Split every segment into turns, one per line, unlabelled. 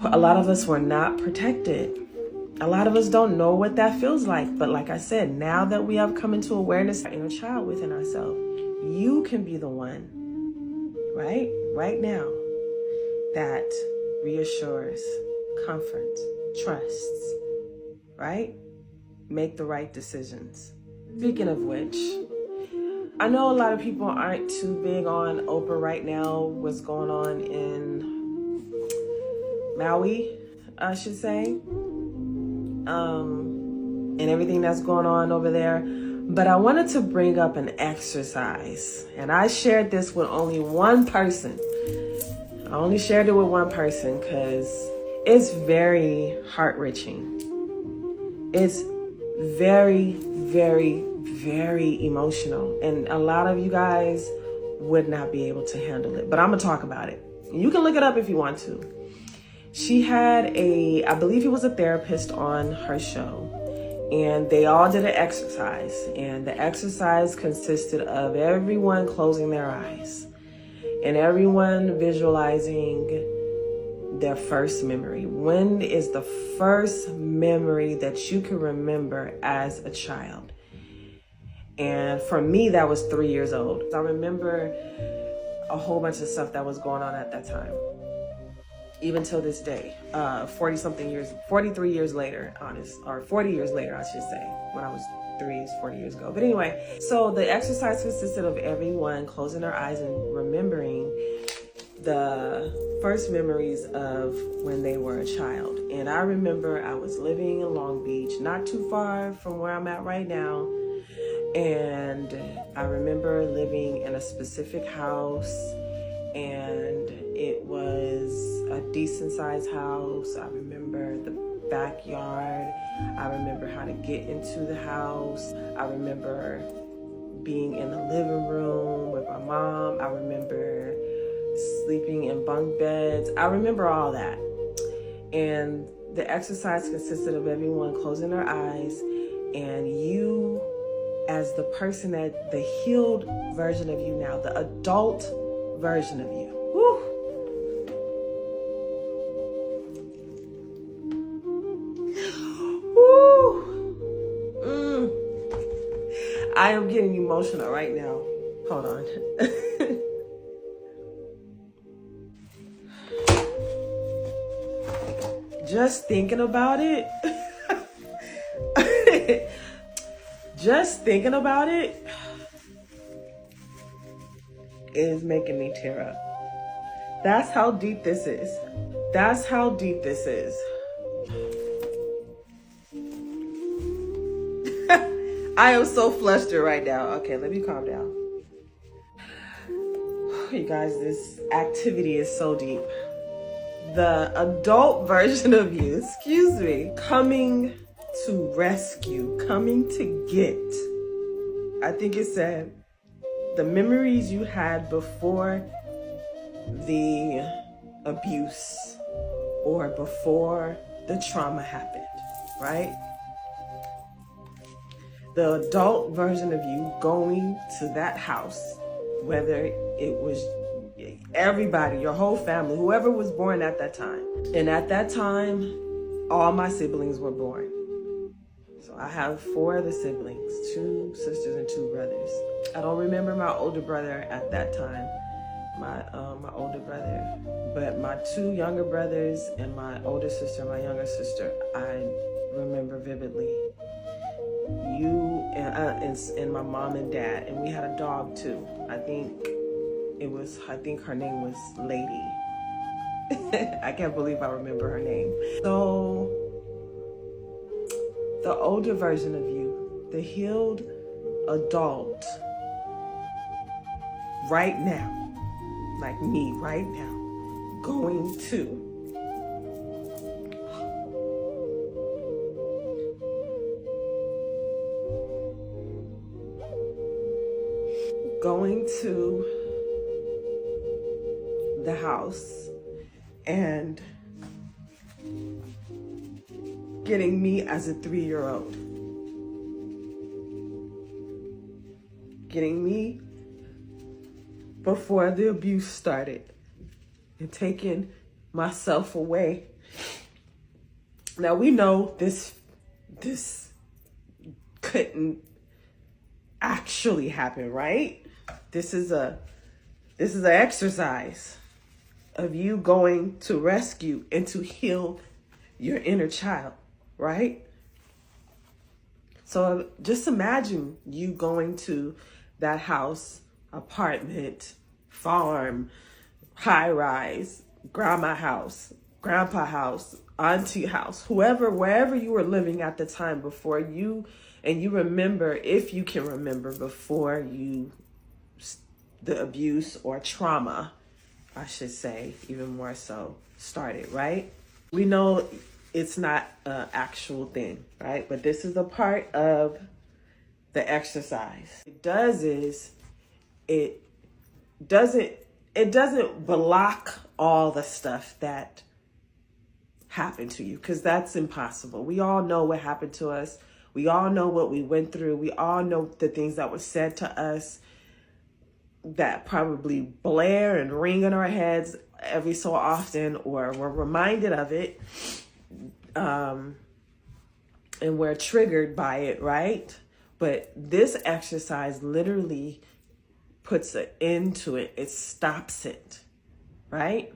A lot of us were not protected. A lot of us don't know what that feels like. But like I said, now that we have come into awareness, our inner child within ourselves, you can be the one, right now, that reassures, comforts, trusts, right? Make the right decisions. Speaking of which, I know a lot of people aren't too big on Oprah right now, what's going on in Maui, I should say, and everything that's going on over there. But I wanted to bring up an exercise, and I shared this with only one person. I only shared it with one person because it's very heart-wrenching. It's very, very, very emotional. And a lot of you guys would not be able to handle it. But I'm going to talk about it. You can look it up if you want to. She had I believe he was a therapist on her show. And they all did an exercise. And the exercise consisted of everyone closing their eyes. And everyone visualizing their first memory. When is the first memory that you can remember as a child? And for me, that was 3 years old. I remember a whole bunch of stuff that was going on at that time. Even till this day, 43 years later, 40 years later, I should say, when I was 40 years ago. But anyway, so the exercise consisted of everyone closing their eyes and remembering the first memories of when they were a child. And I remember I was living in Long Beach, not too far from where I'm at right now. And I remember living in a specific house, and it was a decent sized house. I remember the backyard. I remember how to get into the house. I remember being in the living room with my mom. I remember sleeping in bunk beds. I remember all that. And the exercise consisted of everyone closing their eyes, and you, as the person, that the healed version of you now, the adult version of you. Woo. Woo. I am getting emotional right now. Hold on. Just thinking about it. Just thinking about it is making me tear up. That's how deep this is. That's how deep this is. I am so flustered right now. Okay, let me calm down. You guys, this activity is so deep. The adult version of you, coming to rescue, coming to get. I think it said the memories you had before the abuse or before the trauma happened, right? The adult version of you going to that house, whether it was everybody, your whole family, whoever was born at that time. And at that time, all my siblings were born. So I have 4 other siblings, 2 sisters and 2 brothers. I don't remember my older brother at that time, my older brother, but my 2 younger brothers and my older sister, my younger sister, I remember vividly. You and my mom and dad, and we had a dog too. I think her name was Lady. I can't believe I remember her name. So the older version of you, the healed adult right now, like me right now, going to the house and getting me as a 3-year-old. Getting me before the abuse started and taking myself away Now we know this couldn't actually happen, right? This is an exercise of you going to rescue and to heal your inner child, right? So just imagine you going to that house, apartment, farm, high rise, grandma house, grandpa house, auntie house, wherever you were living at the time before you, and you remember, if you can remember, before the abuse or trauma, I should say, even more so, started, right? We know it's not an actual thing, right? But this is a part of the exercise. It does is it doesn't block all the stuff that happened to you, because that's impossible. We all know what happened to us. We all know what we went through. We all know the things that were said to us that probably blare and ring in our heads every so often, or we're reminded of it, and we're triggered by it, right? But this exercise literally puts an end to it. It stops it, right?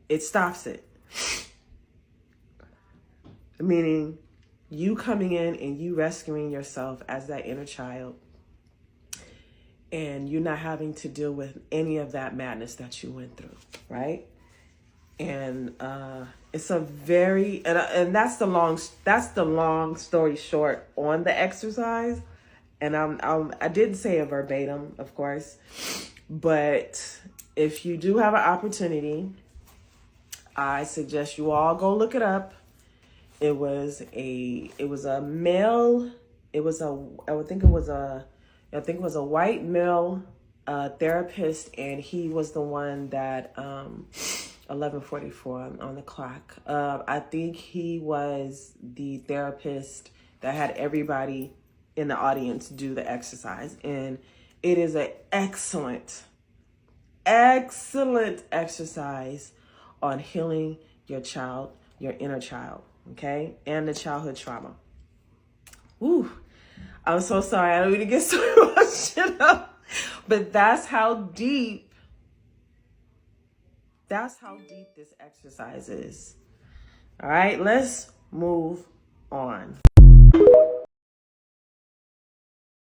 It stops it. Meaning you coming in and you rescuing yourself as that inner child, and you're not having to deal with any of that madness that you went through, right? And it's a very, and that's the long story short on the exercise. And I didn't say it verbatim, of course, but if you do have an opportunity, I suggest you all go look it up. I think it was a white male therapist, and he was the one that 11:44 on the clock. I think he was the therapist that had everybody in the audience do the exercise, and it is an excellent exercise on healing your child, your inner child, okay, and the childhood trauma. Ooh, I'm so sorry. I don't mean to get so emotional, but that's how deep this exercise is. All right, let's move on.